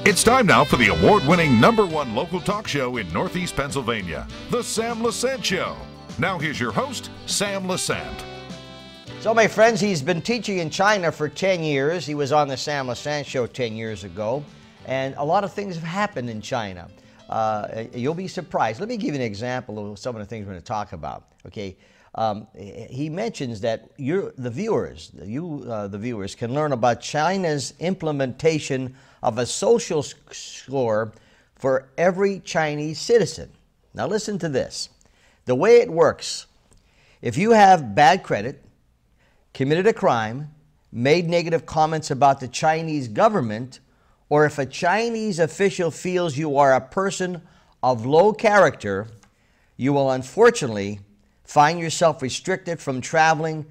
It's time now for the award-winning #1 local talk show in Northeast Pennsylvania, The Sam Lesante Show. Now here's your host, Sam Lesante. So my friends, he's been teaching in China for 10 years. He was on the Sam Lesante Show 10 years ago. And a lot of things have happened in China. You'll be surprised. Let me give you an example of some of the things we're going to talk about. Okay, he mentions that the viewers can learn about China's implementation of a social score for every Chinese citizen. Now listen to this. The way it works, if you have bad credit, committed a crime, made negative comments about the Chinese government, or if a Chinese official feels you are a person of low character, you will unfortunately find yourself restricted from traveling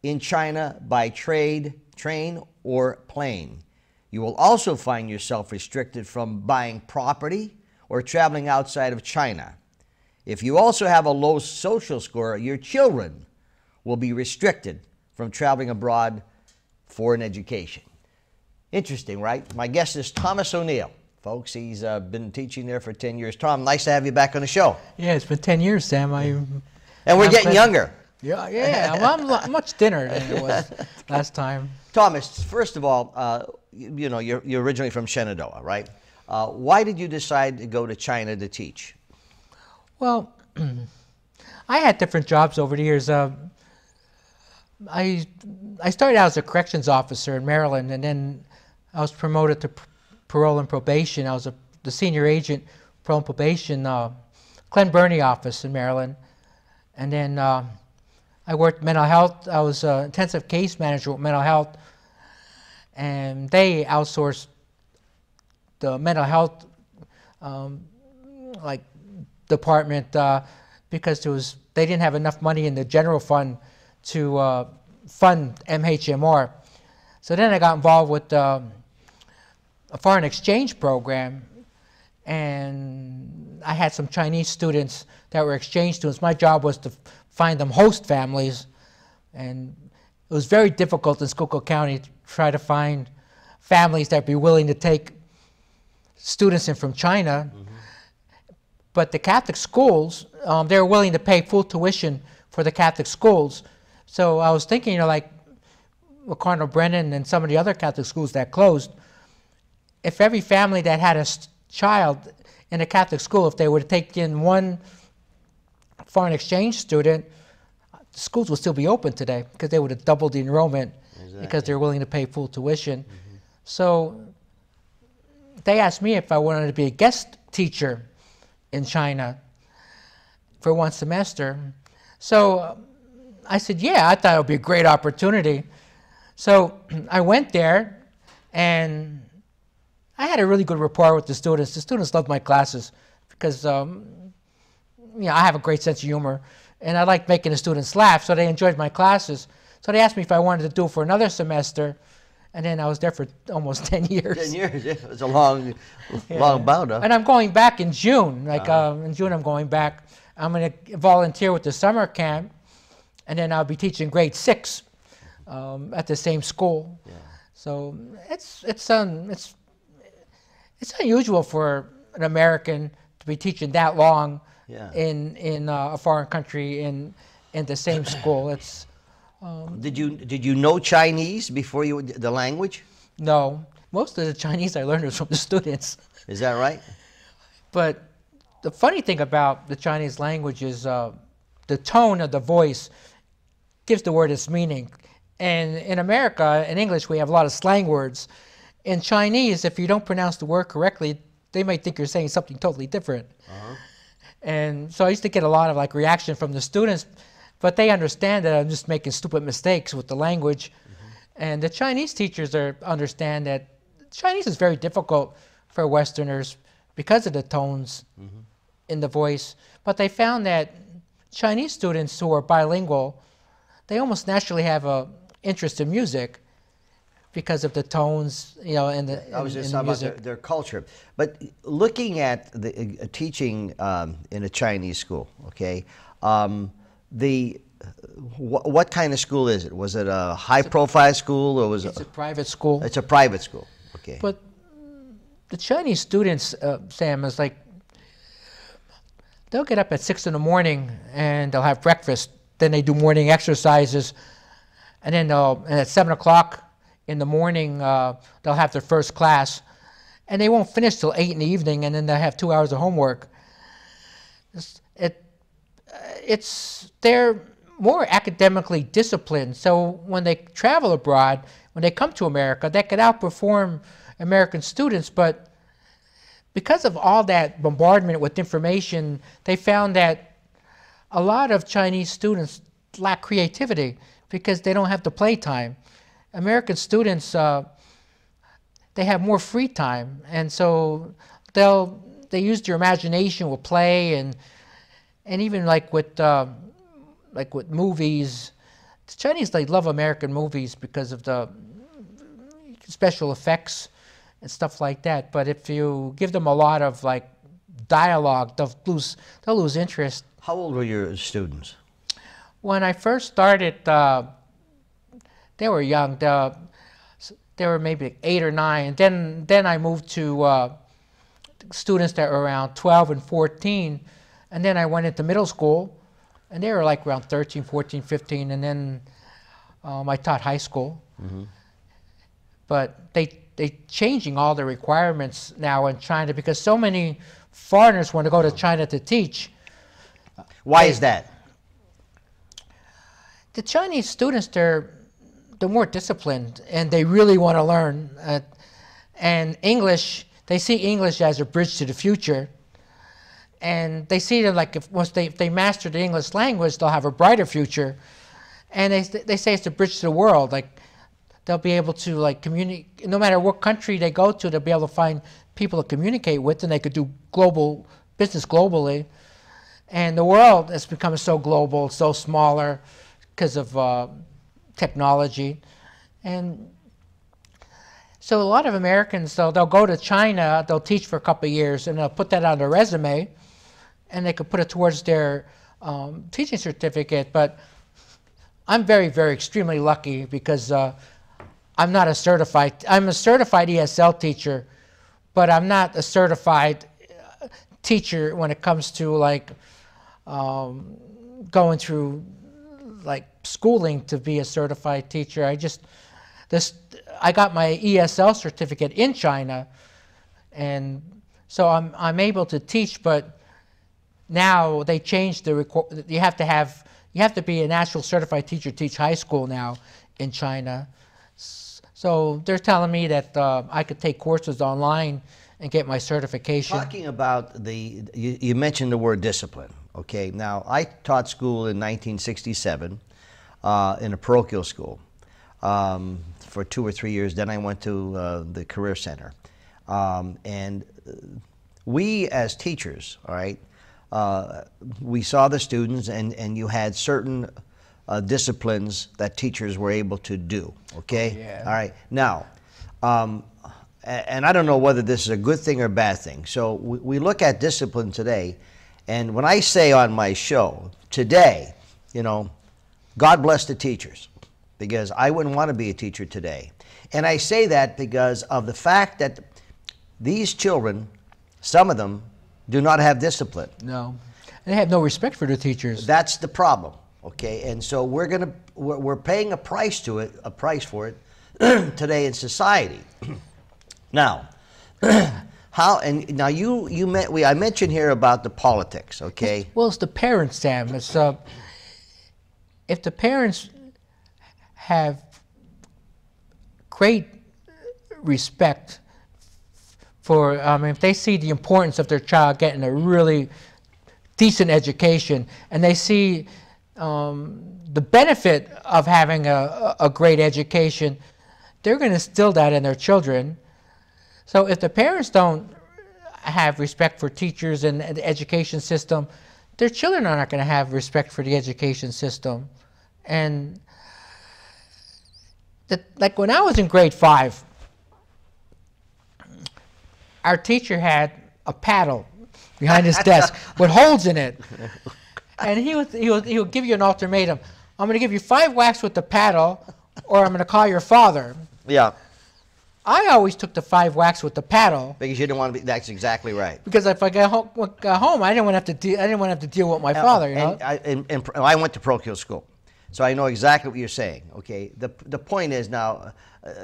in China by train, or plane. You will also find yourself restricted from buying property or traveling outside of China. If you also have a low social score, your children will be restricted from traveling abroad for an education. Interesting, right? My guest is Thomas O'Neill. Folks, he's been teaching there for 10 years. Tom, nice to have you back on the show. Yeah, it's been 10 years, Sam. And we're getting younger. Yeah. Well, I'm much thinner than it was last time. Thomas, first of all, you know, you're originally from Shenandoah, right? Why did you decide to go to China to teach? Well, I had different jobs over the years. I started out as a corrections officer in Maryland, and then I was promoted to parole and probation. I was the senior agent, parole and probation, Glen Burnie office in Maryland. And then I worked mental health. I was intensive case manager with mental health, and they outsourced the mental health department because they didn't have enough money in the general fund to fund MHMR. So then I got involved with a foreign exchange program, and I had some Chinese students that were exchange students. My job was to find them host families, and it was very difficult in Schuylkill County to try to find families that would be willing to take students in from China. Mm-hmm. But the Catholic schools, they were willing to pay full tuition for the Catholic schools. So I was thinking, you know, like Cardinal Brennan and some of the other Catholic schools that closed, if every family that had a child in a Catholic school, if they were to take in one foreign exchange student, the schools would still be open today because they would have doubled the enrollment. Exactly. Because they're willing to pay full tuition. Mm-hmm. So they asked me if I wanted to be a guest teacher in China for one semester. So I said, yeah, I thought it would be a great opportunity. So I went there, and I had a really good rapport with the students. The students loved my classes because you know, I have a great sense of humor, and I like making the students laugh, so they enjoyed my classes. So they asked me if I wanted to do it for another semester, and then I was there for almost 10 years. 10 years, yeah. It's a long bout, huh? And I'm going back in June. In June I'm going back. I'm going to volunteer with the summer camp, and then I'll be teaching grade 6 at the same school. Yeah. So it's unusual for an American to be teaching that long. Yeah. in a foreign country in the same school. It's Did you know Chinese before the language? No, most of the Chinese I learned was from the students. Is that right? But the funny thing about the Chinese language is the tone of the voice gives the word its meaning. And in America, in English, we have a lot of slang words. In Chinese, if you don't pronounce the word correctly, they might think you're saying something totally different. Uh-huh. And so I used to get a lot of reaction from the students, but they understand that I'm just making stupid mistakes with the language. Mm-hmm. And the Chinese teachers understand that Chinese is very difficult for Westerners because of the tones mm-hmm. in the voice. But they found that Chinese students who are bilingual, they almost naturally have an interest in music because of the tones, you know, and the I was just talking about their culture. But looking at the teaching in a Chinese school, okay, what kind of school is it? Was it a high-profile school, or was it? It's a private school. It's a private school, okay. But the Chinese students, Sam, is like, they'll get up at 6 in the morning and they'll have breakfast. Then they do morning exercises. And then and at 7 o'clock in the morning, they'll have their first class. And they won't finish till 8 in the evening, and then they'll have 2 hours of homework. They're more academically disciplined. So when they travel abroad, when they come to America, they can outperform American students. But because of all that bombardment with information, they found that a lot of Chinese students lack creativity because they don't have the playtime. American students, they have more free time, and so they use their imagination with play, and even like with movies. The Chinese, they love American movies because of the special effects and stuff like that. But if you give them a lot of like dialogue, they'll lose interest. How old were your students? When I first started, they were young. They were maybe 8 or 9. And then I moved to students that were around 12 and 14. And then I went into middle school, and they were like around 13, 14, 15. And then I taught high school. Mm-hmm. But they're changing all the requirements now in China because so many foreigners want to go to China to teach. Why is that? The Chinese students, they're more disciplined, and they really want to learn. And English, they see English as a bridge to the future. And they see that like if they master the English language, they'll have a brighter future. And they say it's a bridge to the world. Like they'll be able to like communicate, no matter what country they go to, they'll be able to find people to communicate with, and they could do global business globally. And the world has become so global, so smaller because of technology. And so a lot of Americans, they'll go to China, they'll teach for a couple of years, and they'll put that on their resume, and they could put it towards their teaching certificate. But I'm very, very extremely lucky because I'm a certified ESL teacher, but I'm not a certified teacher when it comes to like going through like schooling to be a certified teacher. I got my ESL certificate in China, and so I'm able to teach. But now they changed you have to be an actual certified teacher to teach high school now in China. So they're telling me that I could take courses online and get my certification. Talking about you mentioned the word discipline. Okay, now I taught school in 1967 in a parochial school for 2 or 3 years. Then I went to the Career Center. And we as teachers, all right, we saw the students, and you had certain disciplines that teachers were able to do, okay? Oh, yeah. All right, now, and I don't know whether this is a good thing or a bad thing. So we look at discipline today, and when I say on my show, today, you know, God bless the teachers, because I wouldn't want to be a teacher today. And I say that because of the fact that these children, some of them, do not have discipline. No, they have no respect for the teachers. That's the problem, okay? And so we're paying a price for it today in society. Now, I mentioned here about the politics, okay? Well, it's the parents, Sam. It's if the parents have great respect for, if they see the importance of their child getting a really decent education, and they see the benefit of having a great education, they're going to instill that in their children. So if the parents don't have respect for teachers and the education system, their children are not going to have respect for the education system. And like when I was in grade 5, our teacher had a paddle behind his desk with holes in it. And he would give you an ultimatum. I'm going to give you 5 whacks with the paddle, or I'm going to call your father. Yeah. I always took the 5 whacks with the paddle. Because you didn't want to be. That's exactly right. Because if I got home, I didn't want to have to deal with my father. You know. And I went to parochial school, so I know exactly what you're saying. Okay. The point is now,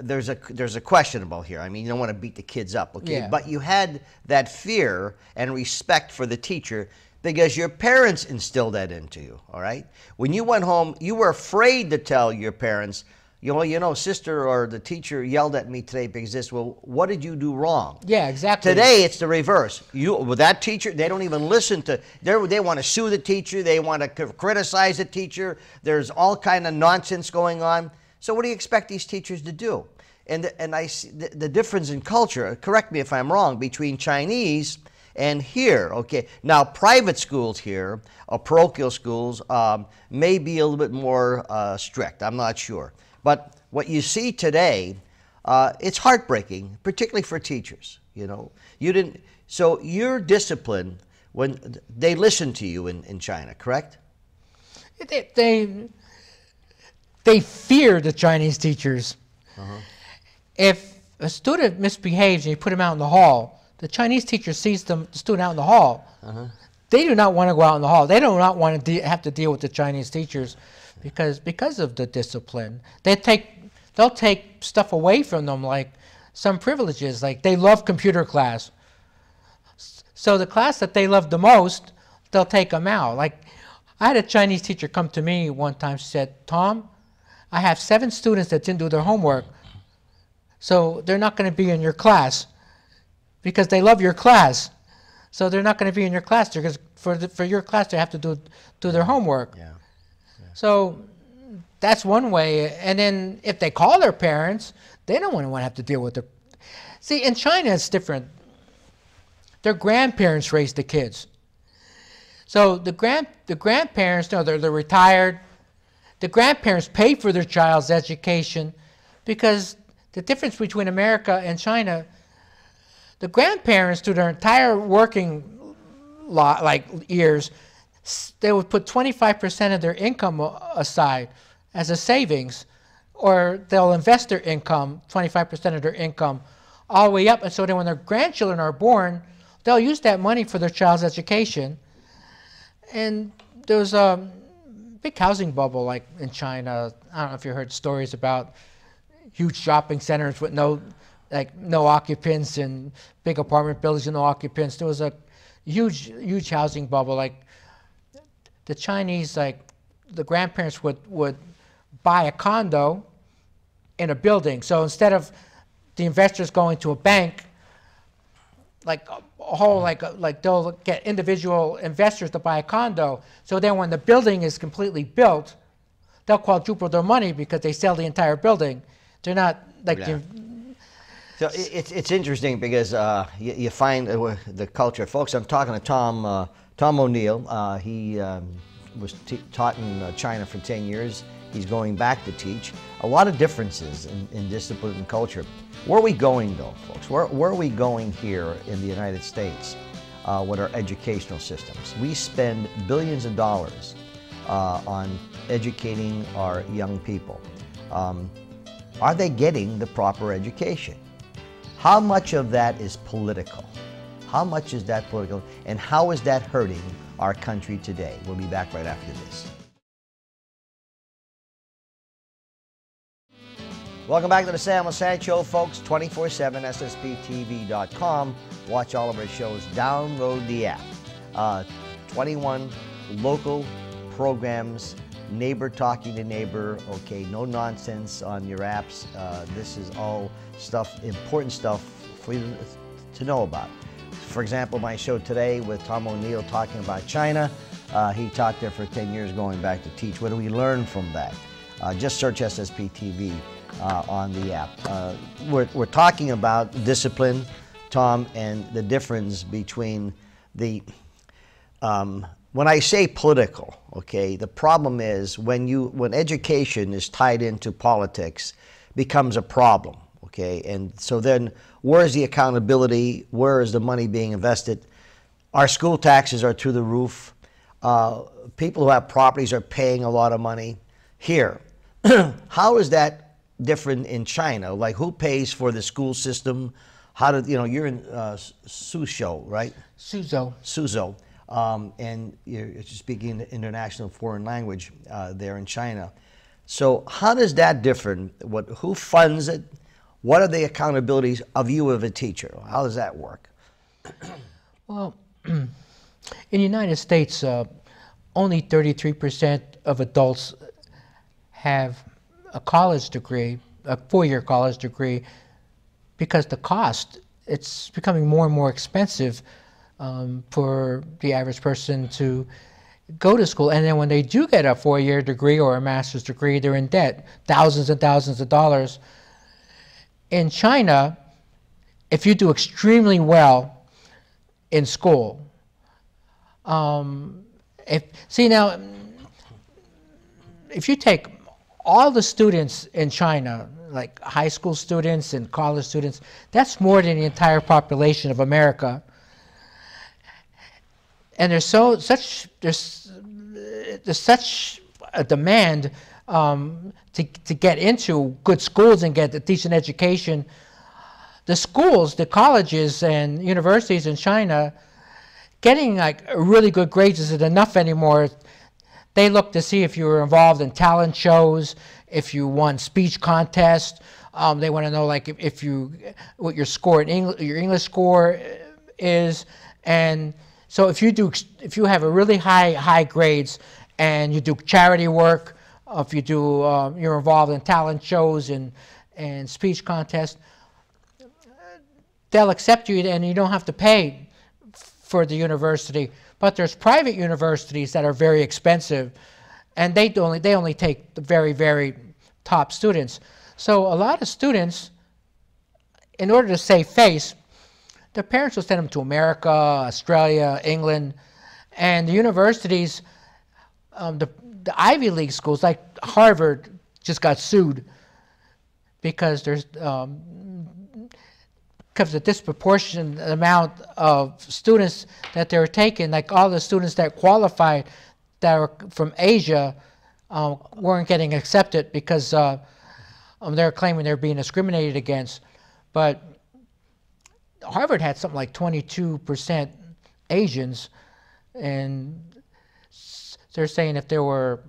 there's a questionable here. I mean, you don't want to beat the kids up. Okay. Yeah. But you had that fear and respect for the teacher because your parents instilled that into you. All right. When you went home, you were afraid to tell your parents. You know, sister or the teacher yelled at me today because this. Well, what did you do wrong? Yeah, exactly. Today it's the reverse. With that teacher, they don't even listen to. They want to sue the teacher. They want to criticize the teacher. There's all kind of nonsense going on. So what do you expect these teachers to do? And I see the difference in culture. Correct me if I'm wrong. Between Chinese and here, okay. Now private schools here, or parochial schools, may be a little bit more strict. I'm not sure. But what you see today, it's heartbreaking, particularly for teachers. You know, so your discipline, when they listen to you in China, correct? They fear the Chinese teachers. If a student misbehaves and you put him out in the hall, the Chinese teacher sees the student out in the hall. They do not want to go out in the hall. They do not want to have to deal with the Chinese teachers. Because of the discipline, they'll take stuff away from them, like some privileges, like they love computer class. So the class that they love the most, they'll take them out. Like I had a Chinese teacher come to me one time. She said, "Tom, I have 7 students that didn't do their homework, so they're not going to be in your class because they love your class. So they're not going to be in your class because for your class they have to do their homework." Yeah. So that's one way. And then if they call their parents, they don't want to have to deal with their... See, in China it's different. Their grandparents raise the kids. So the grandparents, no, they're retired. The grandparents pay for their child's education because the difference between America and China, the grandparents through their entire working years, they would put 25% of their income aside as a savings, or they'll invest their income, 25% of their income, all the way up. And so then when their grandchildren are born, they'll use that money for their child's education. And there was a big housing bubble like in China. I don't know if you heard stories about huge shopping centers with no occupants and big apartment buildings with no occupants. There was a huge housing bubble. Like the Chinese, like the grandparents would buy a condo in a building. So instead of the investors going to a bank, they'll get individual investors to buy a condo. So then when the building is completely built, they'll quadruple their money because they sell the entire building. They're not like... Yeah. So it's interesting because you find the culture. Folks, I'm talking to Tom O'Neill. He was taught in China for 10 years. He's going back to teach. A lot of differences in discipline and culture. Where are we going, though, folks? Where are we going here in the United States with our educational systems? We spend billions of dollars on educating our young people. Are they getting the proper education? How much of that is political? How much is that political? And how is that hurting our country today? We'll be back right after this. Welcome back to the Sam Lesante Show, folks. 24/7, SSPTV.com. Watch all of our shows. Download the app. 21 local programs, neighbor talking to neighbor. Okay, no nonsense on your apps. This is all stuff, important stuff for you to know about. For example, my show today with Tom O'Neill talking about China. He taught there for 10 years, going back to teach. What do we learn from that? Just search SSPTV on the app. We're talking about discipline, Tom, and the difference between the... when I say political, okay, the problem is when education is tied into politics, becomes a problem, okay? And so then where is the accountability? Where is the money being invested? Our school taxes are through the roof. People who have properties are paying a lot of money. Here, how is that different in China? Like, who pays for the school system? How did, you know, you're in Suzhou, right? Suzhou. And you're speaking international foreign language there in China. So how does that differ? Who funds it? What are the accountabilities of you as a teacher? How does that work? Well, in the United States, only 33% of adults have a college degree, a four-year college degree, because the cost, it's becoming more and more expensive for the average person to go to school. And then when they do get a four-year degree or a master's degree, they're in debt, thousands and thousands of dollars. In China, if you do extremely well in school, if you take all the students in China, like high school students and college students, that's more than the entire population of America. And there's such a demand to get into good schools and get a decent education. The schools, the colleges and universities in China, getting like really good grades isn't enough anymore. They look to see if you were involved in talent shows, if you won speech contests. They want to know like what your score in English, your English score is, and so if you have a really high grades and you do charity work, if you do you're involved in talent shows and speech contests, they'll accept you and you don't have to pay for the university. But there's private universities that are very expensive, and they only take the very, very top students. So a lot of students, in order to save face, their parents will send them to America, Australia, England, and the universities, the Ivy League schools like Harvard just got sued because there's because the disproportionate amount of students that they were taking, like all the students that qualified that were from Asia weren't getting accepted because they're claiming they're being discriminated against. But Harvard had something like 22% Asians, and they're saying if there were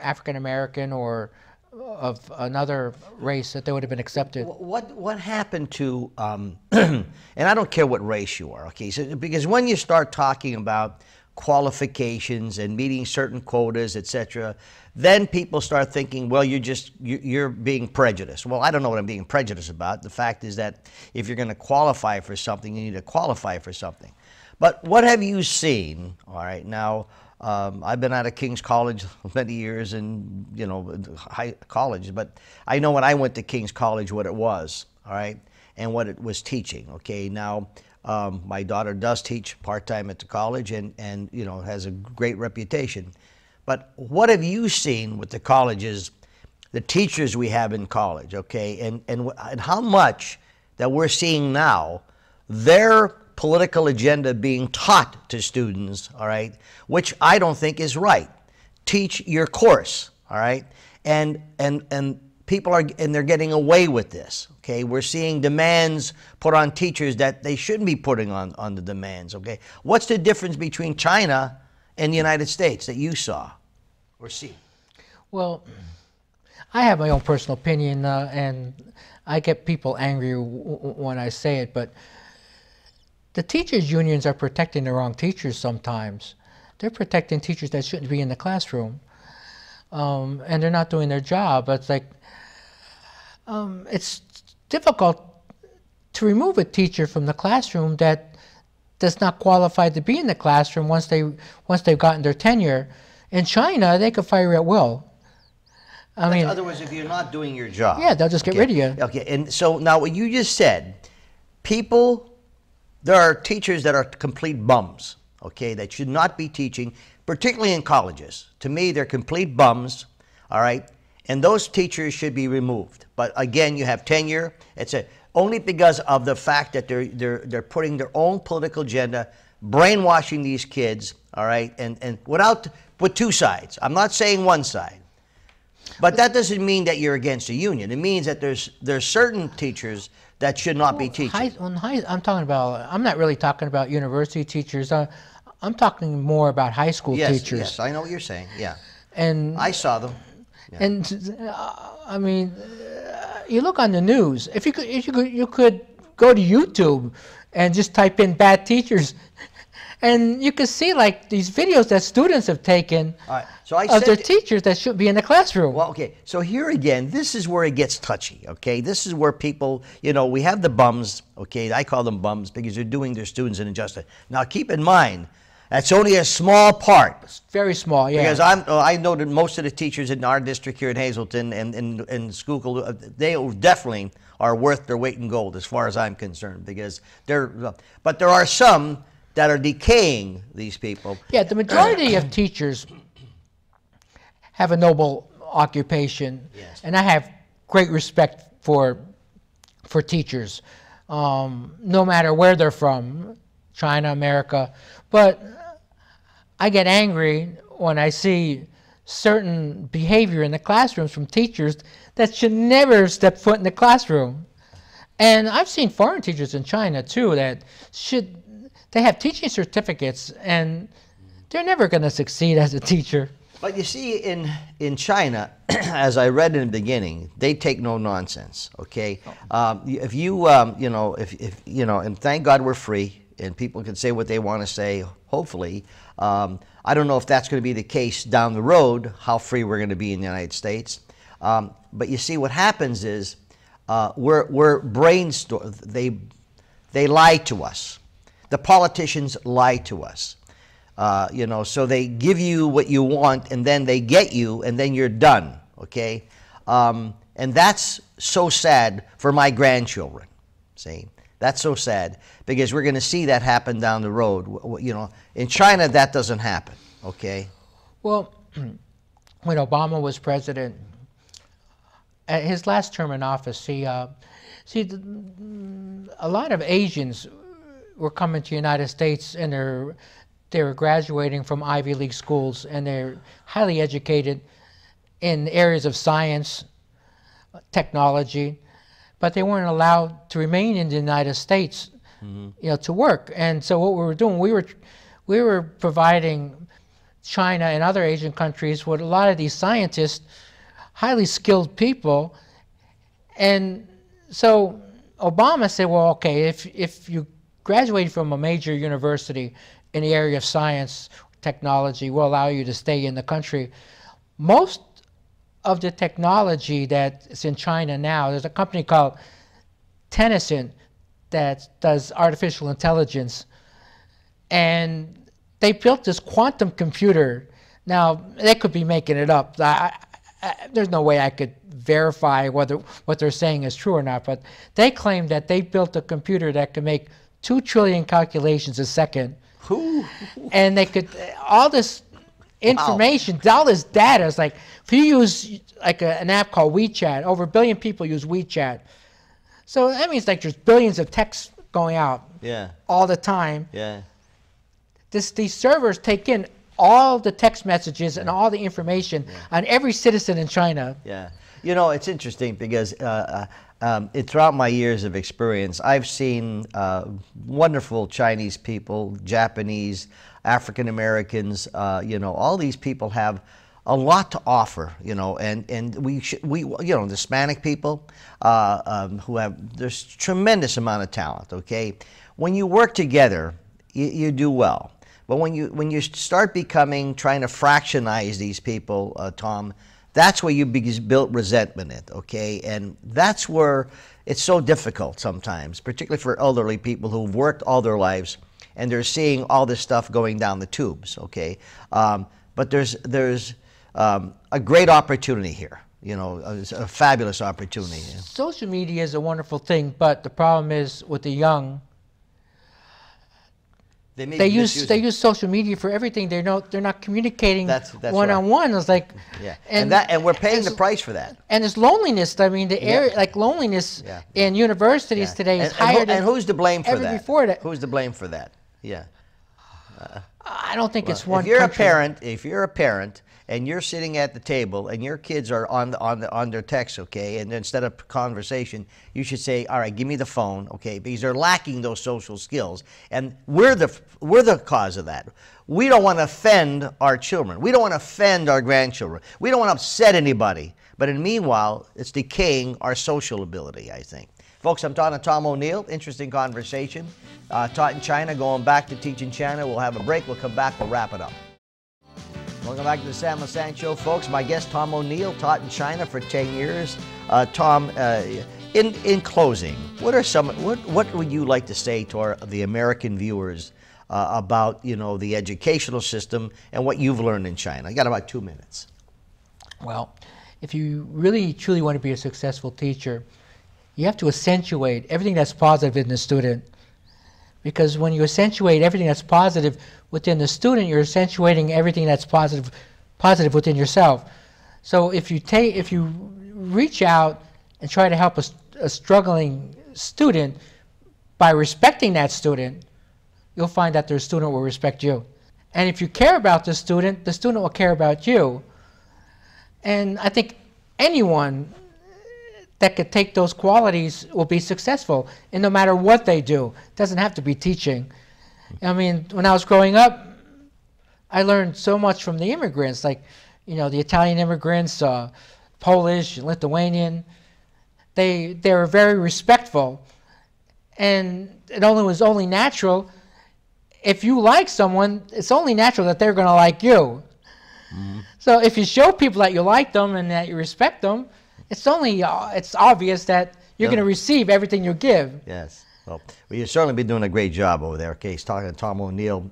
African American or of another race that they would have been accepted. What happened to, and I don't care what race you are, okay, so, because when you start talking about qualifications and meeting certain quotas, etc., then people start thinking, well, you're being prejudiced. Well, I don't know what I'm being prejudiced about. The fact is that if you're going to qualify for something, you need to qualify for something. But what have you seen? All right, now I've been out of King's College many years, and high college, but I know when I went to King's College what it was, all right, and what it was teaching. Okay, now my daughter does teach part-time at the college, and has a great reputation. But what have you seen with the colleges, the teachers we have in college, okay, and how much that we're seeing now their political agenda being taught to students, all right, which I don't think is right. Teach your course, all right, and people they're getting away with this, okay. We're seeing demands put on teachers that they shouldn't be putting on the demands, okay. What's the difference between China and the United States that you saw or see? Well, I have my own personal opinion, and I get people angry when I say it, but the teachers' unions are protecting the wrong teachers sometimes. They're protecting teachers that shouldn't be in the classroom, and they're not doing their job. It's like, it's difficult to remove a teacher from the classroom that does not qualify to be in the classroom once they've gotten their tenure. In China, they could fire you at will. I mean, in other words, if you're not doing your job, yeah, they'll just get rid of you. Okay, and so now what you just said, there are teachers that are complete bums, okay, that should not be teaching, particularly in colleges. To me, they're complete bums, all right, and those teachers should be removed. But again, you have tenure. It's only because of the fact that they're putting their own political agenda, brainwashing these kids, all right, and with two sides. I'm not saying one side. But that doesn't mean that you're against a union. It means that there's certain teachers that should not be teaching. I'm talking about. I'm not really talking about university teachers. I'm talking more about high school teachers. Yes, I know what you're saying. Yeah, and I saw them. Yeah. And I mean, you look on the news. If you could go to YouTube and just type in bad teachers, and you can see like these videos that students have taken of their teachers that should be in the classroom. Well, okay. So here again, this is where it gets touchy. Okay, this is where people, we have the bums. Okay, I call them bums because they're doing their students an injustice. Now, keep in mind, that's only a small part. It's very small, yeah. Because I know that most of the teachers in our district here in Hazelton and Schuylkill, they definitely are worth their weight in gold as far as I'm concerned. Because but there are some that are decaying these people. Yeah, the majority of teachers have a noble occupation, yes. And I have great respect for teachers, no matter where they're from, China, America. But I get angry when I see certain behavior in the classrooms from teachers that should never step foot in the classroom. And I've seen foreign teachers in China too they have teaching certificates and they're never going to succeed as a teacher. But you see, in China, as I read in the beginning, they take no nonsense. Okay, if you and thank God we're free and people can say what they want to say. Hopefully, I don't know if that's going to be the case down the road. How free we're going to be in the United States. But you see, what happens is we're brainstorm. They lie to us. The politicians lie to us. So they give you what you want, and then they get you, and then you're done, okay? And that's so sad for my grandchildren, see? That's so sad, because we're going to see that happen down the road. In China, that doesn't happen, okay? Well, when Obama was president, at his last term in office, a lot of Asians were coming to the United States, and they were graduating from Ivy League schools, and they're highly educated in areas of science, technology, but they weren't allowed to remain in the United States, to work. And so what we were doing, we were providing China and other Asian countries with a lot of these scientists, highly skilled people. And so Obama said, well, okay, if you graduate from a major university in the area of science, technology, will allow you to stay in the country. Most of the technology that's in China now, there's a company called Tennyson that does artificial intelligence, and they built this quantum computer. Now, they could be making it up. There's no way I could verify whether what they're saying is true or not, but they claim that they built a computer that can make 2 trillion calculations a second. And they could, all this information, all this data, is like, if you use like an app called WeChat, over 1 billion people use WeChat. So that means like there's billions of texts going out all the time. Yeah. These servers take in all the text messages and all the information on every citizen in China. Yeah. It's interesting because throughout my years of experience, I've seen wonderful Chinese people, Japanese, African Americans. All these people have a lot to offer. And we the Hispanic people who have there's tremendous amount of talent. Okay, when you work together, you do well. But when you start trying to fractionize these people, Tom, that's where you build resentment in, okay? And that's where it's so difficult sometimes, particularly for elderly people who've worked all their lives and they're seeing all this stuff going down the tubes, okay? But there's a great opportunity here, a fabulous opportunity. Social media is a wonderful thing, but the problem is with the young, they use social media for everything. They're not communicating one-on-one. It's like and we're paying the price for that. And there's loneliness. I mean, the area loneliness in universities today is higher than who's to blame for ever that? Before that. Who's to blame for that? Yeah. I don't think it's one. If you're a parent and you're sitting at the table and your kids are on their text, okay, and instead of conversation, you should say, all right, give me the phone, okay, because they're lacking those social skills, and we're the cause of that. We don't want to offend our children. We don't want to offend our grandchildren. We don't want to upset anybody. But in the meanwhile, it's decaying our social ability, I think. Folks, I'm talking to Tom O'Neill. Interesting conversation. Taught in China, going back to teach in China. We'll have a break. We'll come back. We'll wrap it up. Welcome back to the Sam Lesante Show, folks. My guest, Tom O'Neill, taught in China for 10 years. Tom, in closing, what would you like to say to the American viewers about, the educational system and what you've learned in China? I got about 2 minutes. Well, if you really truly want to be a successful teacher, you have to accentuate everything that's positive in the student. Because when you accentuate everything that's positive within the student, you're accentuating everything that's positive within yourself. So if you reach out and try to help a struggling student by respecting that student, you'll find that their student will respect you. And if you care about the student will care about you. And I think anyone that could take those qualities will be successful, and no matter what they do. It doesn't have to be teaching. I mean, when I was growing up, I learned so much from the immigrants, like, the Italian immigrants, Polish, Lithuanian. They were very respectful, and it was only natural. If you like someone, it's only natural that they're going to like you. Mm-hmm. So if you show people that you like them and that you respect them, it's obvious that you're going to receive everything you give. Yes. Well, you've certainly been doing a great job over there. Okay, he's talking to Tom O'Neill,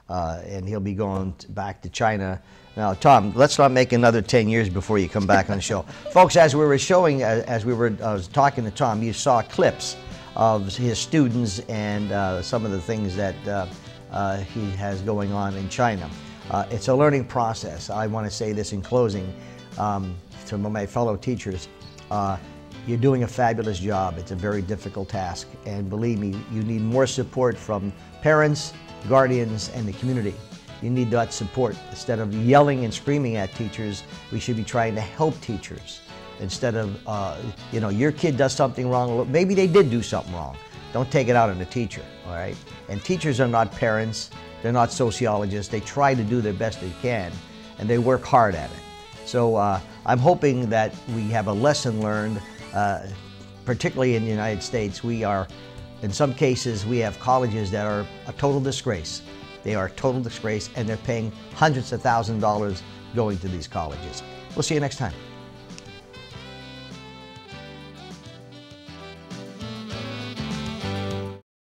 and he'll be going back to China. Now, Tom, let's not make another 10 years before you come back on the show. Folks, as we were showing, I was talking to Tom, you saw clips of his students and some of the things that he has going on in China. It's a learning process. I want to say this in closing. To my fellow teachers, you're doing a fabulous job. It's a very difficult task, and believe me, you need more support from parents, guardians, and the community. You need that support. Instead of yelling and screaming at teachers, we should be trying to help teachers. Instead of, your kid does something wrong, maybe they did do something wrong. Don't take it out on the teacher, all right? And teachers are not parents, they're not sociologists. They try to do their best they can, and they work hard at it. So I'm hoping that we have a lesson learned, particularly in the United States. In some cases, we have colleges that are a total disgrace. They are a total disgrace, and they're paying hundreds of thousands of dollars going to these colleges. We'll see you next time.